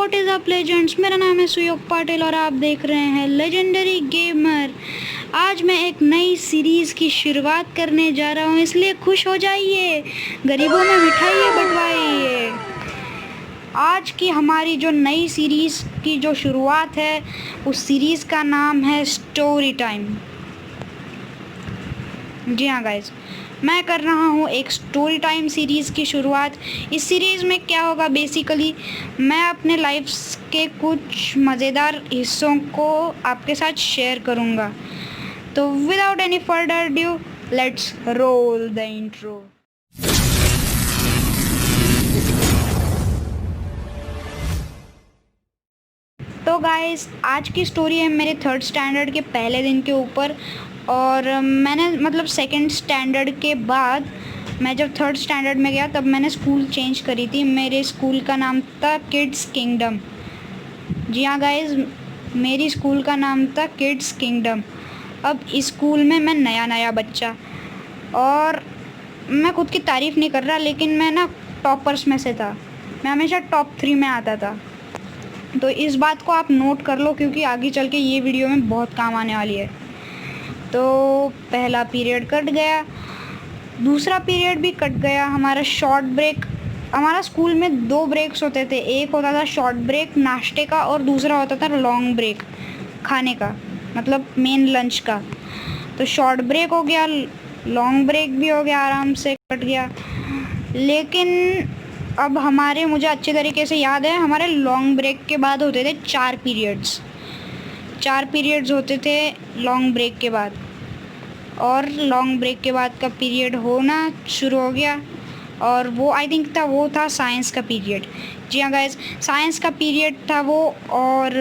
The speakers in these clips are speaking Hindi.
What is up legends. मेरा नाम है सुयोग पाटिल और आप देख रहे हैं लेजेंडरी गेमर। आज मैं एक नई सीरीज़ की शुरुआत करने जा रहा हूँ, इसलिए खुश हो जाइए, गरीबों में मिठाइयाँ बंटवाइए। आज की हमारी जो नई सीरीज़ की जो शुरुआत है, उस सीरीज़ का नाम है स्टोरी टाइम। जी हाँ गाइस, मैं कर रहा हूँ एक स्टोरी टाइम सीरीज़ की शुरुआत। इस सीरीज़ में क्या होगा, बेसिकली मैं अपने लाइफ के कुछ मज़ेदार हिस्सों को आपके साथ शेयर करूँगा। तो without any further due, let's roll the intro. तो गाइस, आज की स्टोरी है मेरे 3rd स्टैंडर्ड के पहले दिन के ऊपर। और मैंने मतलब 2nd स्टैंडर्ड के बाद मैं जब 3rd स्टैंडर्ड में गया तब मैंने स्कूल चेंज करी थी। मेरे स्कूल का नाम था किड्स किंगडम। जी हाँ गाइस, मेरी स्कूल का नाम था किड्स किंगडम। अब इस स्कूल में मैं नया बच्चा, और मैं खुद की तारीफ़ नहीं कर रहा, लेकिन मैं ना टॉपर्स में से था। मैं हमेशा टॉप 3 में आता था। तो इस बात को आप नोट कर लो, क्योंकि आगे चल के ये वीडियो में बहुत काम आने वाली है। तो पहला पीरियड कट गया, दूसरा पीरियड भी कट गया। हमारा शॉर्ट ब्रेक, हमारा स्कूल में 2 ब्रेक्स होते थे। एक होता था शॉर्ट ब्रेक नाश्ते का, और दूसरा होता था लॉन्ग ब्रेक खाने का, मतलब मेन लंच का। तो शॉर्ट ब्रेक हो गया, लॉन्ग ब्रेक भी हो गया, आराम से कट गया। लेकिन अब मुझे अच्छे तरीके से याद है, हमारे लॉन्ग ब्रेक के बाद होते थे 4 पीरियड्स। 4 पीरियड्स होते थे लॉन्ग ब्रेक के बाद, और लॉन्ग ब्रेक के बाद का पीरियड होना शुरू हो गया, और वो आई थिंक वो था साइंस का पीरियड। जी हाँ गाइस, साइंस का पीरियड था वो, और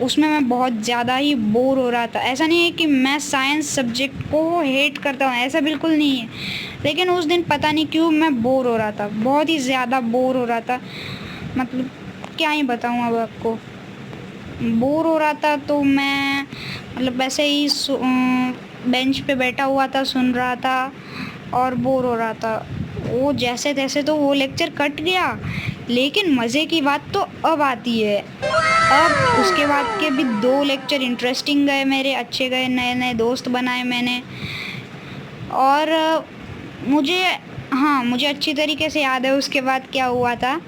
उसमें मैं बहुत ज़्यादा ही बोर हो रहा था। ऐसा नहीं है कि मैं साइंस सब्जेक्ट को हेट करता हूँ, ऐसा बिल्कुल नहीं है, लेकिन उस दिन पता नहीं क्यों मैं बोर हो रहा था, बहुत ही ज़्यादा बोर हो रहा था। मतलब क्या ही बताऊँ अब आपको, बोर हो रहा था। तो मैं मतलब ऐसे ही बेंच पे बैठा हुआ था, सुन रहा था और बोर हो रहा था। वो जैसे तैसे तो वो लेक्चर कट गया, लेकिन मज़े की बात तो अब आती है। अब उसके बाद के भी 2 लेक्चर इंटरेस्टिंग गए मेरे, अच्छे गए, नए दोस्त बनाए मैंने। और मुझे अच्छी तरीके से याद है उसके बाद क्या हुआ था।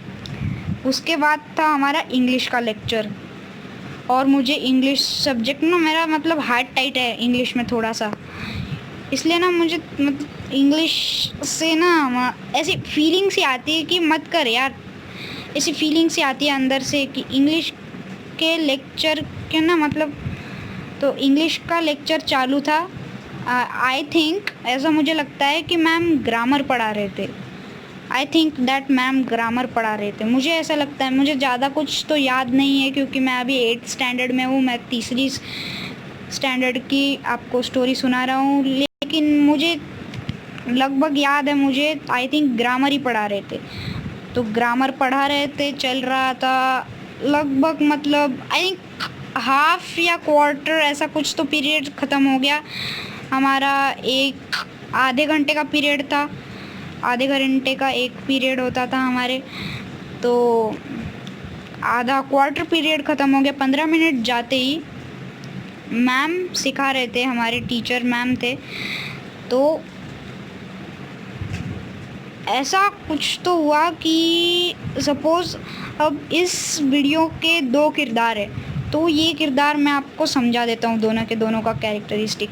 उसके बाद था हमारा इंग्लिश का लेक्चर, और मुझे इंग्लिश सब्जेक्ट ना, मेरा मतलब हार्ट टाइट है इंग्लिश में थोड़ा सा, इसलिए ना मुझे मतलब इंग्लिश से ना ऐसी फीलिंग सी आती है कि मत कर यार, ऐसी फीलिंग सी आती है अंदर से कि इंग्लिश के लेक्चर के ना मतलब। तो इंग्लिश का लेक्चर चालू था। आई थिंक, ऐसा मुझे लगता है कि मैम ग्रामर पढ़ा रहे थे। I think that ma'am grammar पढ़ा रहे थे, मुझे ऐसा लगता है। मुझे ज़्यादा कुछ तो याद नहीं है, क्योंकि मैं अभी 8th स्टैंडर्ड में हूँ। मैं 3री स्टैंडर्ड की आपको स्टोरी सुना रहा हूँ, लेकिन मुझे लगभग याद है, मुझे आई थिंक ग्रामर ही पढ़ा रहे थे। तो ग्रामर पढ़ा रहे थे, चल रहा था लगभग, मतलब आई थिंक हाफ या क्वार्टर ऐसा कुछ तो पीरियड ख़त्म हो गया हमारा। एक आधे घंटे का पीरियड था, आधे घंटे का एक पीरियड होता था हमारे। तो आधा क्वार्टर पीरियड ख़त्म हो गया। 15 मिनट जाते ही मैम सिखा रहे थे, हमारे टीचर मैम थे। तो ऐसा कुछ तो हुआ कि सपोज़ अब इस वीडियो के 2 किरदार है, तो ये किरदार मैं आपको समझा देता हूँ, दोनों का कैरेक्टरिस्टिक।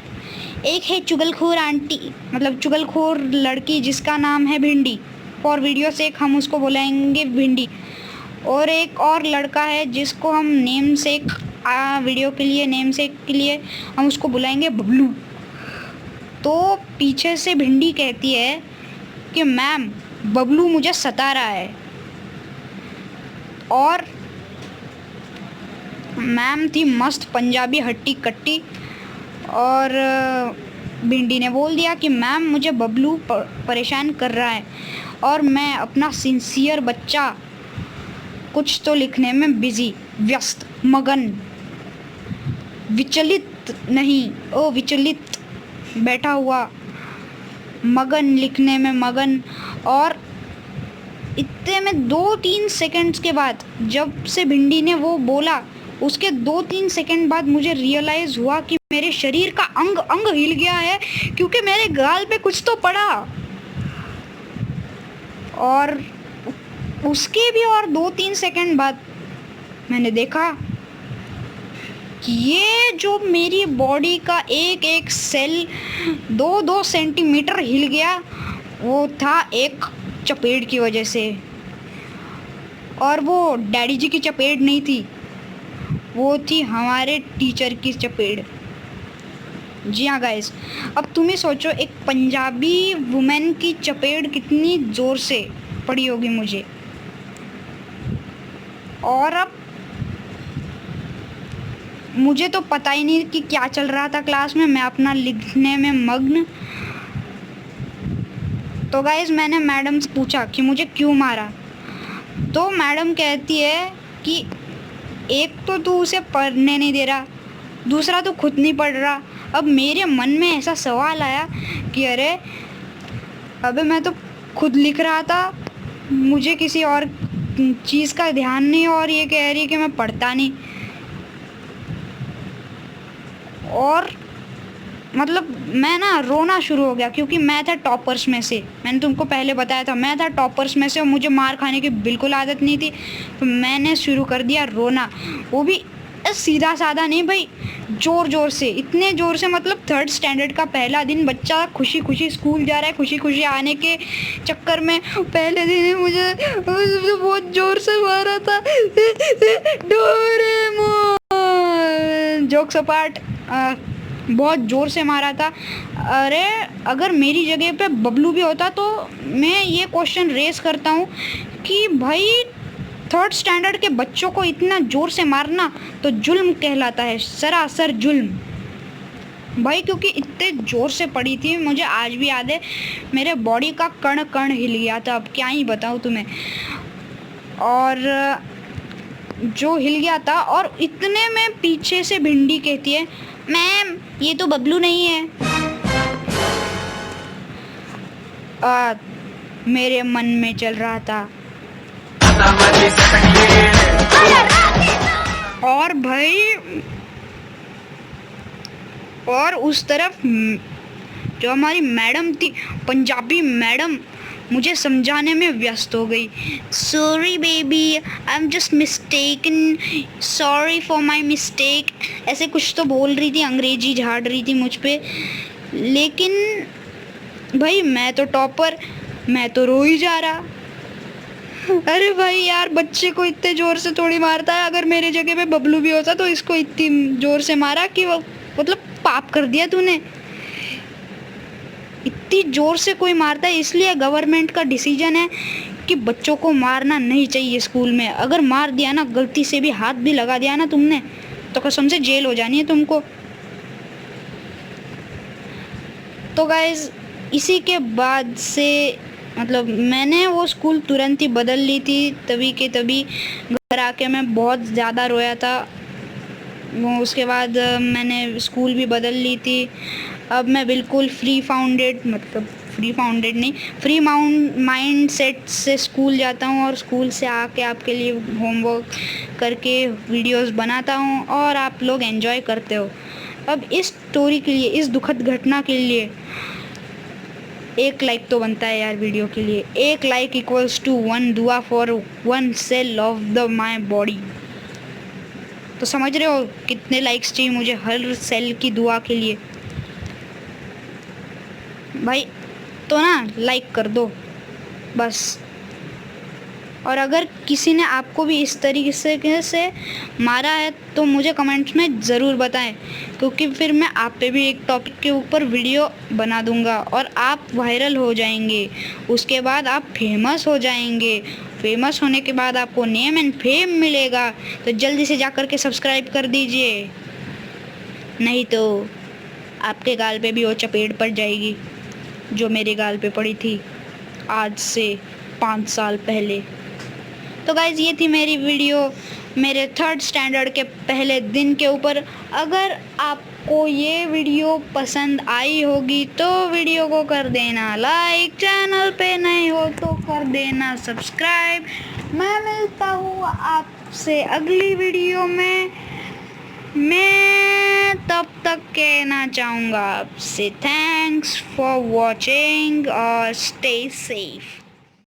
एक है चुगलखोर आंटी, मतलब चुगलखोर लड़की, जिसका नाम है भिंडी। फॉर वीडियो से हम उसको बुलाएंगे भिंडी। और एक और लड़का है जिसको हम नेम से वीडियो के लिए, नेम से के लिए हम उसको बुलाएंगे बबलू। तो पीछे से भिंडी कहती है कि मैम बबलू मुझे सता रहा है, और मैम थी मस्त पंजाबी हट्टी कट्टी, और भिंडी ने बोल दिया कि मैम मुझे बबलू परेशान कर रहा है, और मैं अपना सिंसियर बच्चा कुछ तो लिखने में बिजी, व्यस्त, मगन, विचलित नहीं, विचलित बैठा हुआ, मगन, लिखने में मगन। और इतने में मैंने 2-3 सेकंड्स के बाद, जब से भिंडी ने वो बोला, उसके 2-3 सेकंड बाद मुझे रियलाइज़ हुआ कि मेरे शरीर का अंग अंग हिल गया है, क्योंकि मेरे गाल पे कुछ तो पड़ा। और उसके भी और 2-3 सेकंड बाद मैंने देखा कि ये जो मेरी बॉडी का एक एक सेल 2-2 सेंटीमीटर हिल गया, वो था एक चपेट की वजह से। और वो डैडी जी की चपेट नहीं थी, वो थी हमारे टीचर की चपेट। जी हाँ गाइस, अब तुम ही सोचो एक पंजाबी वुमेन की चपेट कितनी ज़ोर से पड़ी होगी मुझे। और अब मुझे तो पता ही नहीं कि क्या चल रहा था क्लास में, मैं अपना लिखने में मग्न। तो गाइस मैंने मैडम से पूछा कि मुझे क्यों मारा, तो मैडम कहती है कि एक तो तू उसे पढ़ने नहीं दे रहा, दूसरा तू खुद नहीं पढ़ रहा। अब मेरे मन में ऐसा सवाल आया कि अबे मैं तो खुद लिख रहा था, मुझे किसी और चीज़ का ध्यान नहीं, और ये कह रही कि मैं पढ़ता नहीं। और मतलब मैं ना रोना शुरू हो गया, क्योंकि मैं था टॉपर्स में से, मैंने तुमको पहले बताया था मैं था टॉपर्स में से, और मुझे मार खाने की बिल्कुल आदत नहीं थी। तो मैंने शुरू कर दिया रोना, वो भी सीधा साधा नहीं भाई, ज़ोर ज़ोर से, इतने ज़ोर से मतलब 3rd स्टैंडर्ड का पहला दिन, बच्चा खुशी खुशी स्कूल जा रहा है, खुशी खुशी आने के चक्कर में पहले दिन ही मुझे बहुत ज़ोर से मारा था। डोरेमोन जोक्स अपार्ट, बहुत ज़ोर से मारा था। अरे अगर मेरी जगह पे बबलू भी होता तो मैं ये क्वेश्चन रेस करता हूँ कि भाई 3rd स्टैंडर्ड के बच्चों को इतना ज़ोर से मारना तो जुल्म कहलाता है, सरासर जुल्म भाई, क्योंकि इतने ज़ोर से पड़ी थी। मुझे आज भी याद है, मेरे बॉडी का कण कण हिल गया था, अब क्या ही बताऊँ तुम्हें। और जो हिल गया था, और इतने में पीछे से भिंडी कहती है, मैम ये तो बबलू नहीं है। मेरे मन में चल रहा था, और भाई और उस तरफ जो हमारी मैडम थी, पंजाबी मैडम, मुझे समझाने में व्यस्त हो गई। Sorry baby, I am just mistaken, sorry for my mistake, ऐसे कुछ तो बोल रही थी, अंग्रेजी झाड़ रही थी मुझ पे। लेकिन भाई मैं तो टॉपर, मैं तो रो ही जा रहा। अरे भाई यार, बच्चे को इतने ज़ोर से थोड़ी मारता है, अगर मेरे जगह पे बबलू भी होता तो इसको इतनी ज़ोर से मारा कि वो मतलब पाप कर दिया तूने। इतनी ज़ोर से कोई मारता है, इसलिए गवर्नमेंट का डिसीजन है कि बच्चों को मारना नहीं चाहिए स्कूल में। अगर मार दिया ना, गलती से भी हाथ भी लगा दिया ना तुमने, तो कसम से जेल हो जानी है तुमको। तो गाइज इसी के बाद से मतलब मैंने वो स्कूल तुरंत ही बदल ली थी, तभी के तभी घर आके मैं बहुत ज़्यादा रोया था। वो उसके बाद मैंने स्कूल भी बदल ली थी। अब मैं बिल्कुल फ्री माइंड सेट से स्कूल जाता हूँ, और स्कूल से आके आपके लिए होमवर्क करके वीडियोस बनाता हूँ, और आप लोग एंजॉय करते हो। अब इस स्टोरी के लिए, इस दुखद घटना के लिए 1 लाइक तो बनता है यार वीडियो के लिए। 1 लाइक इक्वल्स टू 1 दुआ for 1 cell of the my body. तो समझ रहे हो कितने लाइक्स चाहिए मुझे हर सेल की दुआ के लिए भाई। तो ना लाइक कर दो बस। और अगर किसी ने आपको भी इस तरीके से मारा है तो मुझे कमेंट्स में ज़रूर बताएं, क्योंकि फिर मैं आप पे भी एक टॉपिक के ऊपर वीडियो बना दूंगा और आप वायरल हो जाएंगे। उसके बाद आप फेमस हो जाएंगे। फेमस होने के बाद आपको नेम एंड फेम मिलेगा। तो जल्दी से जाकर के सब्सक्राइब कर दीजिए, नहीं तो आपके गाल पे भी वो चपेट पड़ जाएगी जो मेरे गाल पे पड़ी थी आज से 5 साल पहले। तो गाइज़ ये थी मेरी वीडियो मेरे 3rd स्टैंडर्ड के पहले दिन के ऊपर। अगर आप आपको ये वीडियो पसंद आई होगी तो वीडियो को कर देना लाइक, चैनल पे नए हो तो कर देना सब्सक्राइब। मैं मिलता हूँ आपसे अगली वीडियो में। मैं तब तक कहना चाहूँगा आपसे थैंक्स फॉर वॉचिंग और स्टे सेफ।